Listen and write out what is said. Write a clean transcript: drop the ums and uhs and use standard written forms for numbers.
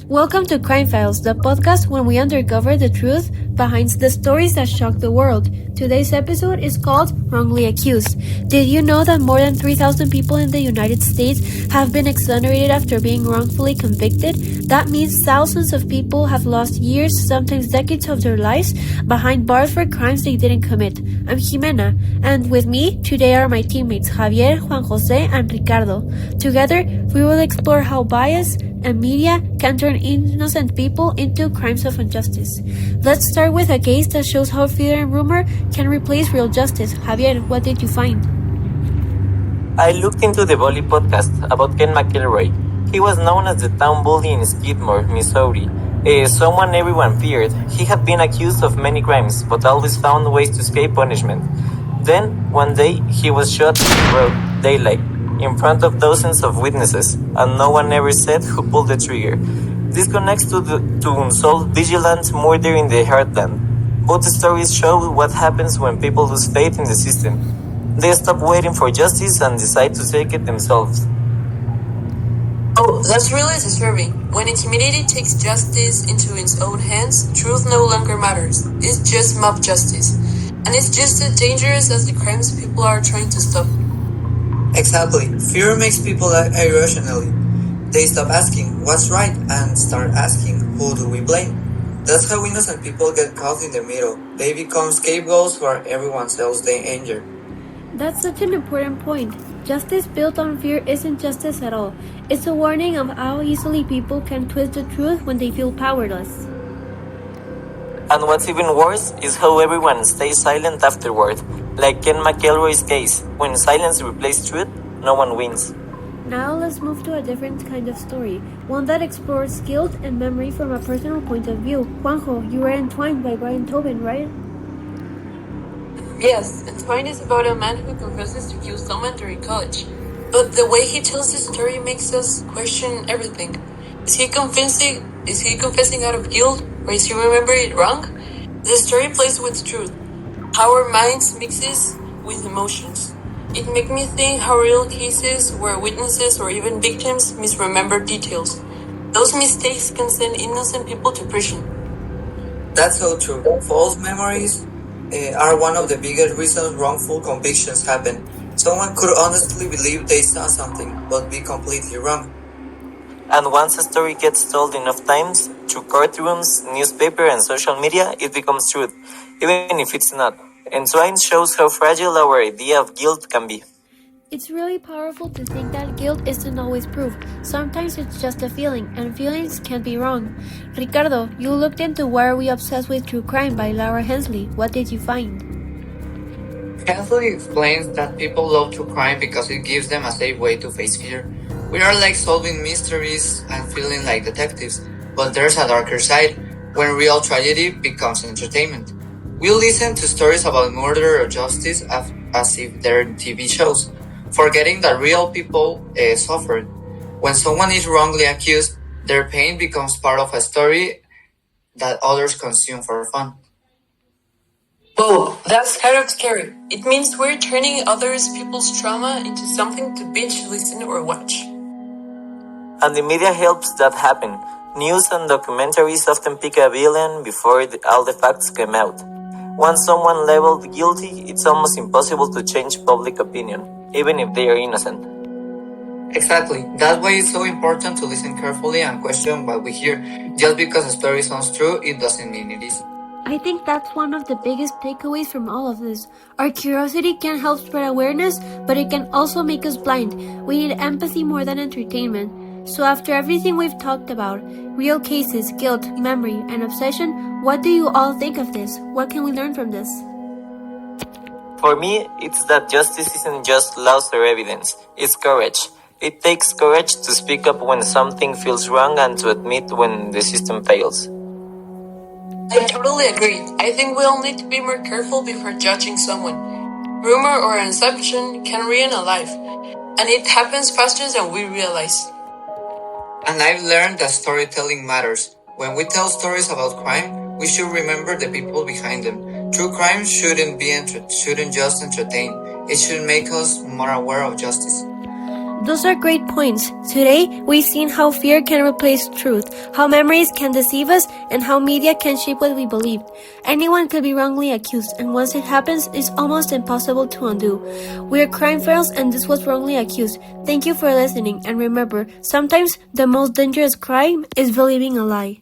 Welcome to Crime Files, the podcast when we uncover the truth behind the stories that shock the world. Today's episode is called Wrongly Accused. Did you know that more than 3,000 people in the United States have been exonerated after being wrongfully convicted? That means thousands of people have lost years, sometimes decades of their lives behind bars for crimes they didn't commit. I'm Ximena, and with me today are my teammates Javier, Juan, José, and Ricardo. Together, we will explore how bias and media can turn innocent people into crimes of injustice. Let's start with a case that shows how fear and rumor can replace real justice. Javier, what did you find? I looked into the Bully podcast about Ken McElroy. He was known as the town bully in Skidmore, Missouri. Someone everyone feared. He had been accused of many crimes, but always found ways to escape punishment. Then, one day, he was shot in broad daylight, in front of dozens of witnesses, and no one ever said who pulled the trigger. This connects to unsolved vigilant murder in the heartland. Both stories show what happens when people lose faith in the system. They stop waiting for justice and decide to take it themselves. Oh, that's really disturbing. When a community takes justice into its own hands, truth no longer matters. It's just mob justice. And it's just as dangerous as the crimes people are trying to stop. Exactly. Fear makes people act irrationally. They stop asking what's right and start asking who do we blame. That's how innocent people get caught in the middle. They become scapegoats for everyone else they injure. That's such an important point. Justice built on fear isn't justice at all. It's a warning of how easily people can twist the truth when they feel powerless. And what's even worse is how everyone stays silent afterward. Like Ken McElroy's case, when silence replaces truth, no one wins. Now let's move to a different kind of story, one that explores guilt and memory from a personal point of view. Juanjo, you were Entwined by Brian Tobin, right? Yes, Entwined is about a man who confesses to kill someone during college. But the way he tells the story makes us question everything. Is he confessing out of guilt, or is he remembering it wrong? The story plays with truth. How our minds mixes with emotions. It made me think how real cases where witnesses or even victims misremember details. Those mistakes can send innocent people to prison. That's so true. False memories are one of the biggest reasons wrongful convictions happen. Someone could honestly believe they saw something, but be completely wrong. And once a story gets told enough times, through courtrooms, newspaper, and social media, it becomes truth, even if it's not. And Entwined shows how fragile our idea of guilt can be. It's really powerful to think that guilt isn't always proof. Sometimes it's just a feeling, and feelings can be wrong. Ricardo, you looked into Why Are We Obsessed with True Crime by Laura Hensley. What did you find? Hensley explains that people love true crime because it gives them a safe way to face fear. We are like solving mysteries and feeling like detectives, but there's a darker side, when real tragedy becomes entertainment. We listen to stories about murder or justice as if they're TV shows, forgetting that real people suffered. When someone is wrongly accused, their pain becomes part of a story that others consume for fun. Whoa, that's kind of scary. It means we're turning other people's trauma into something to binge, listen, or watch. And the media helps that happen. News and documentaries often pick a villain before all the facts come out. Once someone labeled guilty, it's almost impossible to change public opinion, even if they are innocent. Exactly. That's why it's so important to listen carefully and question what we hear. Just because a story sounds true, it doesn't mean it is. I think that's one of the biggest takeaways from all of this. Our curiosity can help spread awareness, but it can also make us blind. We need empathy more than entertainment. So after everything we've talked about, real cases, guilt, memory, and obsession, what do you all think of this? What can we learn from this? For me, it's that justice isn't just laws or evidence, it's courage. It takes courage to speak up when something feels wrong and to admit when the system fails. I totally agree. I think we all need to be more careful before judging someone. Rumor or an assumption can ruin a life, and it happens faster than we realize. And I've learned that storytelling matters. When we tell stories about crime, we should remember the people behind them. True crime shouldn't just entertain. It should make us more aware of justice. Those are great points. Today, we've seen how fear can replace truth, how memories can deceive us, and how media can shape what we believe. Anyone could be wrongly accused, and once it happens, it's almost impossible to undo. We are crime files, and this was wrongly accused. Thank you for listening, and remember, sometimes the most dangerous crime is believing a lie.